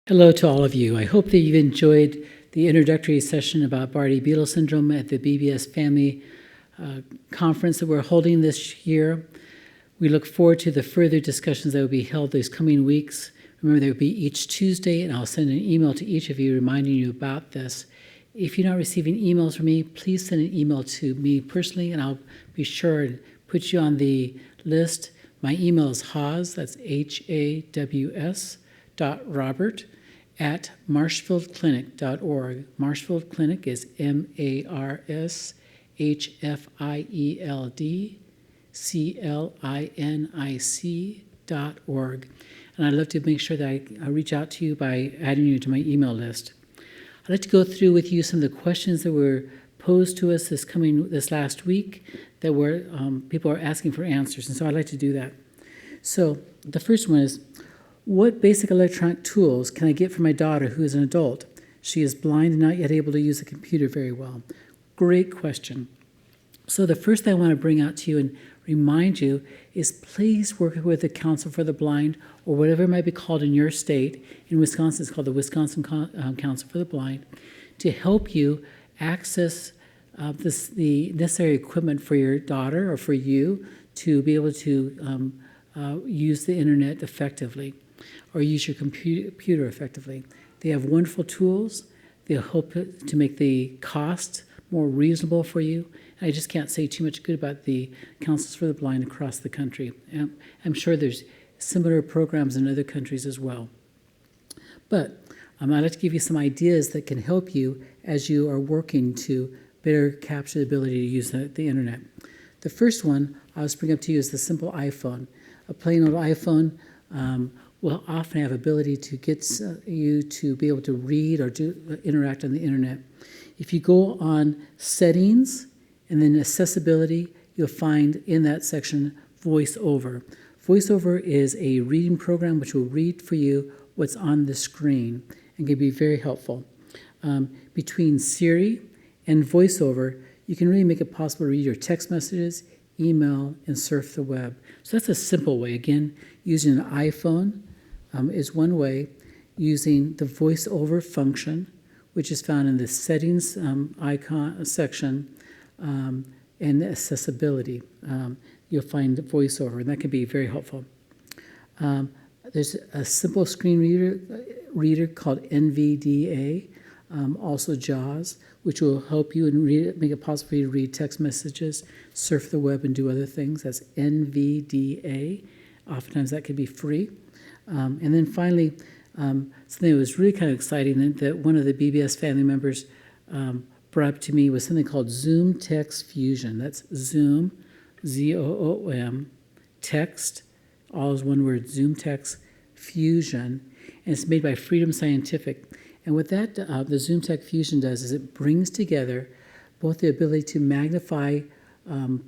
Hello to all of you. I hope that you've enjoyed the introductory session about Bardet-Biedl syndrome at the BBS Family Conference that we're holding this year. We look forward to the further discussions that will be held these coming weeks. Remember, they will be each Tuesday, and I'll send an email to each of you reminding you about this. If you're not receiving emails from me, please send an email to me personally, and I'll be sure and put you on the list. My email is Haws, that's Haws, .Robert, at marshfieldclinic.org. Marshfield Clinic is MARSHFIELDCLINIC.org. And I'd love to make sure that I reach out to you by adding you to my email list. I'd like to go through with you some of the questions that were posed to us this last week that were people are asking for answers, and so I'd like to do that. So the first one is, what basic electronic tools can I get for my daughter who is an adult? She is blind and not yet able to use a computer very well. Great question. So the first thing I want to bring out to you and remind you is please work with the Council for the Blind, or whatever it might be called in your state. In Wisconsin, it's called the Wisconsin Council for the Blind, to help you access the necessary equipment for your daughter or for you to be able to use the internet effectively, or use your computer effectively. They have wonderful tools. They'll help to make the cost more reasonable for you. And I just can't say too much good about the Councils for the Blind across the country. I'm sure there's similar programs in other countries as well. But I'd like to give you some ideas that can help you as you are working to better capture the ability to use the internet. The first one I'll just bring up to you is the simple iPhone. A plain old iPhone will often have ability to get you to be able to read or interact on the internet. If you go on Settings and then Accessibility, you'll find in that section VoiceOver. VoiceOver is a reading program which will read for you what's on the screen and can be very helpful. Between Siri and VoiceOver, you can really make it possible to read your text messages, email, and surf the web. So that's a simple way. Again, using an iPhone is one way. Using the VoiceOver function, which is found in the Settings icon section, and Accessibility, you'll find VoiceOver, and that can be very helpful. There's a simple screen reader called NVDA, also JAWS, which will help you and make it possible for you to read text messages, surf the web, and do other things. That's NVDA. Oftentimes that can be free. And then finally, something that was really kind of exciting that one of the BBS family members brought up to me was something called Zoom Text Fusion. That's Zoom, Z-O-O-M, text, all is one word, Zoom Text Fusion, and it's made by Freedom Scientific. And what that the Zoom Text Fusion does is it brings together both the ability to magnify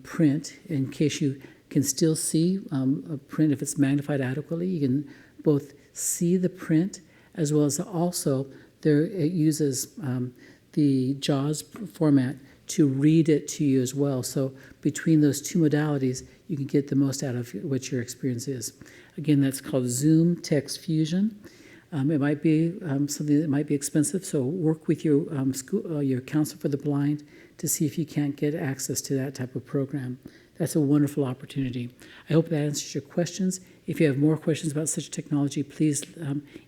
print, in case you can still see a print if it's magnified adequately. You can both see the print as well as also it uses the JAWS format to read it to you as well. So between those two modalities, you can get the most out of what your experience is. Again, that's called Zoom Text Fusion. It might be something that might be expensive, so work with your your Council for the Blind to see if you can't get access to that type of program. That's a wonderful opportunity. I hope that answers your questions. If you have more questions about such technology, please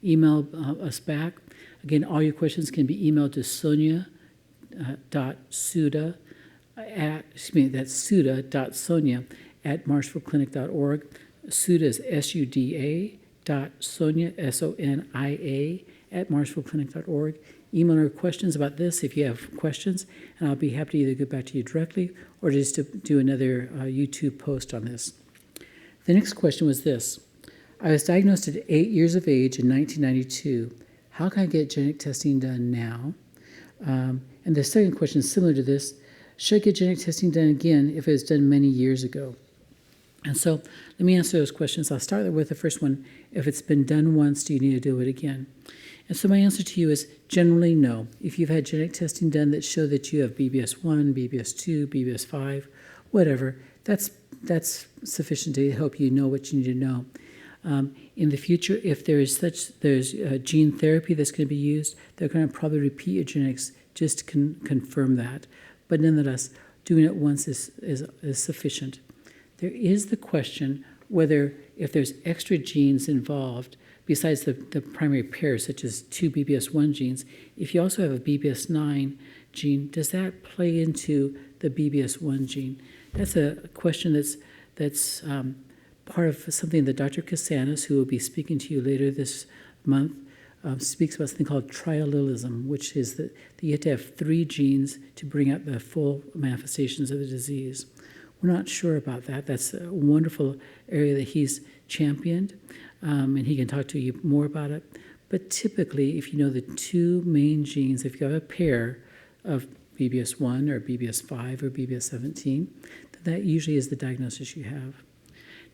email us back. Again, all your questions can be emailed to sonia.suda that's suda.sonia@marshfieldclinic.org. Suda is S-U-D-A. Sonia, S-O-N-I-A, @marshfieldclinic.org. Email our questions about this if you have questions, and I'll be happy to either get back to you directly or just to do another YouTube post on this. The next question was this. I was diagnosed at 8 years of age in 1992. How can I get genetic testing done now? And the second question is similar to this. Should I get genetic testing done again if it was done many years ago? And so let me answer those questions. I'll start with the first one. If it's been done once, do you need to do it again? And so my answer to you is generally no. If you've had genetic testing done that show that you have BBS1, BBS2, BBS5, whatever, that's sufficient to help you know what you need to know. In the future, if there's gene therapy that's going to be used, they're going to probably repeat your genetics just to confirm that. But nonetheless, doing it once is sufficient. There is the question whether if there's extra genes involved, besides the primary pair, such as two BBS1 genes, if you also have a BBS9 gene, does that play into the BBS1 gene? That's a question that's part of something that Dr. Casanas, who will be speaking to you later this month, speaks about something called triallelism, which is that you have to have three genes to bring out the full manifestations of the disease. We're not sure about that. That's a wonderful area that he's championed, and he can talk to you more about it. But typically, if you know the two main genes, if you have a pair of BBS1 or BBS5 or BBS17, then that usually is the diagnosis you have.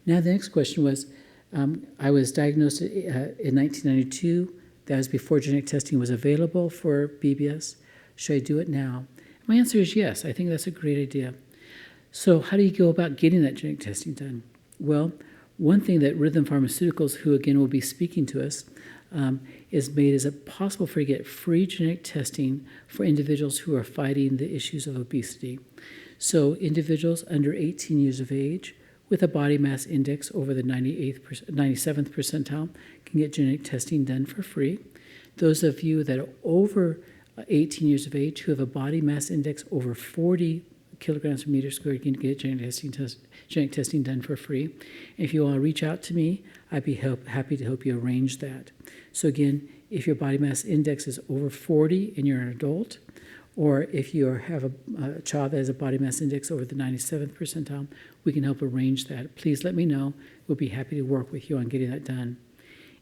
Now, the next question was, I was diagnosed in 1992. That was before genetic testing was available for BBS. Should I do it now? My answer is yes. I think that's a great idea. So how do you go about getting that genetic testing done? Well, one thing that Rhythm Pharmaceuticals, who again will be speaking to us, is it possible for you to get free genetic testing for individuals who are fighting the issues of obesity. So individuals under 18 years of age with a body mass index over the 97th percentile can get genetic testing done for free. Those of you that are over 18 years of age who have a body mass index over 40 kilograms per meter squared can get genetic testing done for free. And if you want to reach out to me, I'd be happy to help you arrange that. So again, if your body mass index is over 40 and you're an adult, or if you have a child that has a body mass index over the 97th percentile, we can help arrange that. Please let me know. We'll be happy to work with you on getting that done.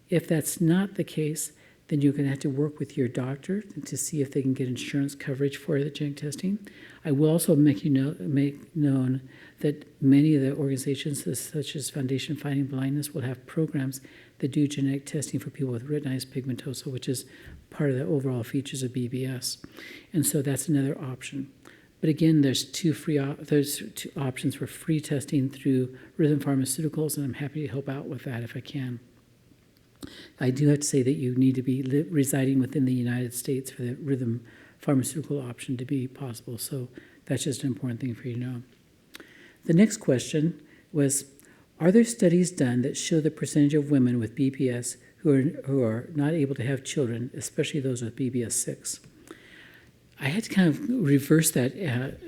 If that's not the case, then you're going to have to work with your doctor to see if they can get insurance coverage for the genetic testing. I will also make known that many of the organizations, such as Foundation Fighting Blindness, will have programs that do genetic testing for people with retinitis pigmentosa, which is part of the overall features of BBS. And so that's another option. But again, there's two options for free testing through Rhythm Pharmaceuticals, and I'm happy to help out with that if I can. I do have to say that you need to be residing within the United States for the Rhythm Pharmaceutical option to be possible, so that's just an important thing for you to know. The next question was, are there studies done that show the percentage of women with BBS who are not able to have children, especially those with BBS6? I had to kind of reverse that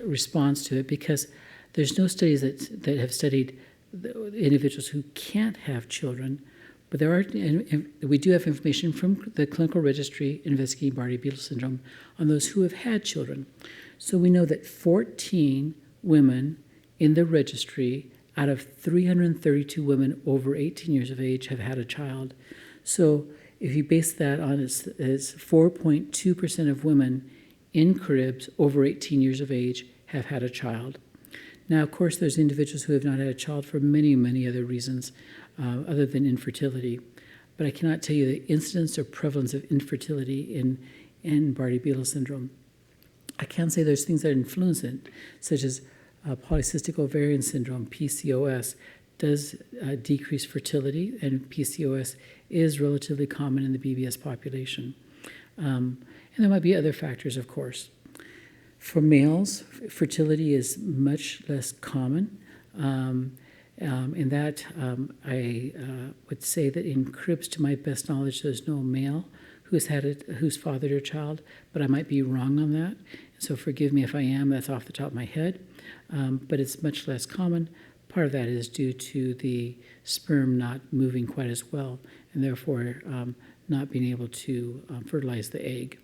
response to it because there's no studies that have studied the individuals who can't have children, but there are, and we do have information from the clinical registry investigating Bardet-Biedl syndrome on those who have had children. So we know that 14 women in the registry out of 332 women over 18 years of age have had a child. So if you base that on it's 4.2% of women in Caribs over 18 years of age have had a child. Now, of course, there's individuals who have not had a child for many, many other reasons other than infertility. But I cannot tell you the incidence or prevalence of infertility in Bardet-Biedl syndrome. I can say there's things that influence it, such as polycystic ovarian syndrome, PCOS, does decrease fertility, and PCOS is relatively common in the BBS population. And there might be other factors, of course. For males, fertility is much less common. In that, I would say that in Cribs, to my best knowledge, there's no male who's fathered a child, but I might be wrong on that. So forgive me if I am. That's off the top of my head. But it's much less common. Part of that is due to the sperm not moving quite as well, and therefore not being able to fertilize the egg.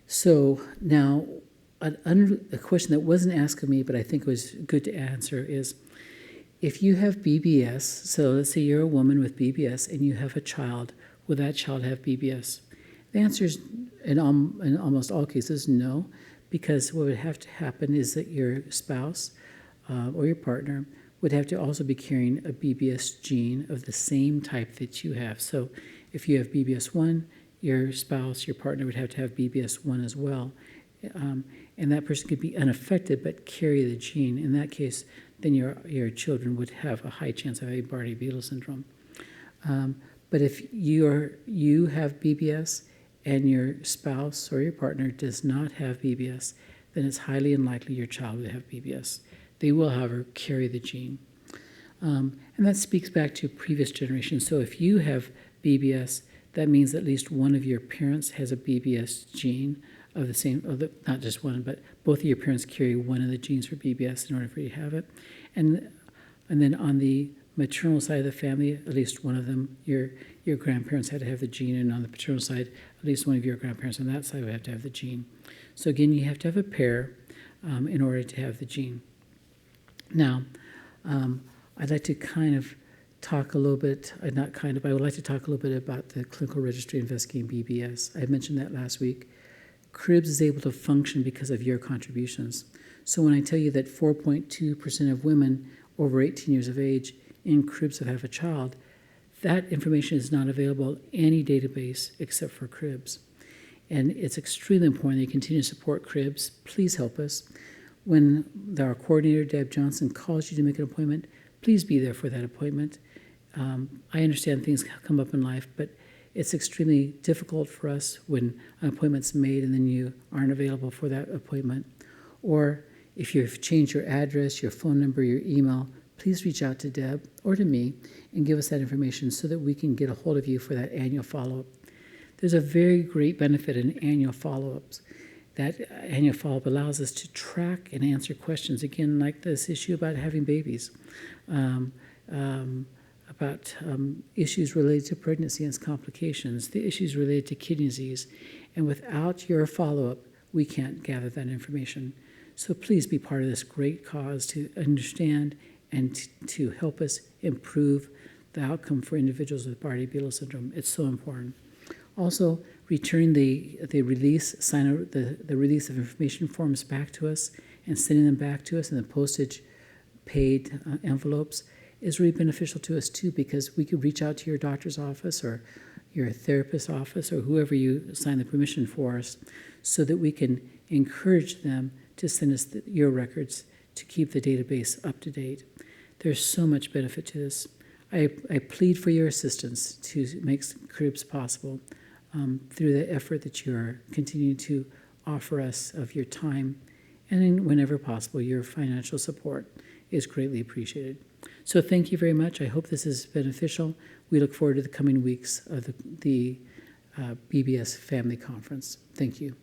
So now, a question that wasn't asked of me, but I think was good to answer is, if you have BBS, so let's say you're a woman with BBS and you have a child, will that child have BBS? The answer is, in almost all cases, no, because what would have to happen is that your spouse or your partner would have to also be carrying a BBS gene of the same type that you have. So if you have BBS1, your spouse, your partner would have to have BBS1 as well. And that person could be unaffected but carry the gene. In that case, then your children would have a high chance of having Bardet-Biedl syndrome. But if you have BBS and your spouse or your partner does not have BBS, then it's highly unlikely your child would have BBS. They will, however, carry the gene. And that speaks back to previous generations. So if you have BBS, that means at least one of your parents has a BBS gene of the same, not just one, but both of your parents carry one of the genes for BBS in order for you to have it. And then on the maternal side of the family, at least one of them, your grandparents had to have the gene, and on the paternal side, at least one of your grandparents on that side would have to have the gene. So again, you have to have a pair in order to have the gene. Now, I'd like to kind of talk a little bit, I would like to talk a little bit about the clinical registry investigating BBS. I mentioned that last week. CRIBS is able to function because of your contributions. So when I tell you that 4.2% of women over 18 years of age in CRIBS have a child, that information is not available in any database except for CRIBS. And it's extremely important that you continue to support CRIBS. Please help us. When our coordinator, Deb Johnson, calls you to make an appointment, please be there for that appointment. I understand things come up in life, but it's extremely difficult for us when an appointment's made and then you aren't available for that appointment. Or if you've changed your address, your phone number, your email, please reach out to Deb or to me and give us that information so that we can get a hold of you for that annual follow-up. There's a very great benefit in annual follow-ups. That annual follow-up allows us to track and answer questions, again, like this issue about having babies, about issues related to pregnancy and its complications, the issues related to kidney disease. And without your follow-up, we can't gather that information. So please be part of this great cause to understand and to help us improve the outcome for individuals with Bardet-Biedl syndrome. It's so important. Also, returning the release of information forms back to us and sending them back to us in the postage paid envelopes is really beneficial to us too, because we could reach out to your doctor's office or your therapist's office or whoever you sign the permission for us so that we can encourage them to send us your records to keep the database up to date. There's so much benefit to this. I plead for your assistance to make CRIBS possible through the effort that you are continuing to offer us of your time, and whenever possible, your financial support is greatly appreciated. So thank you very much. I hope this is beneficial. We look forward to the coming weeks of the BBS Family Conference. Thank you.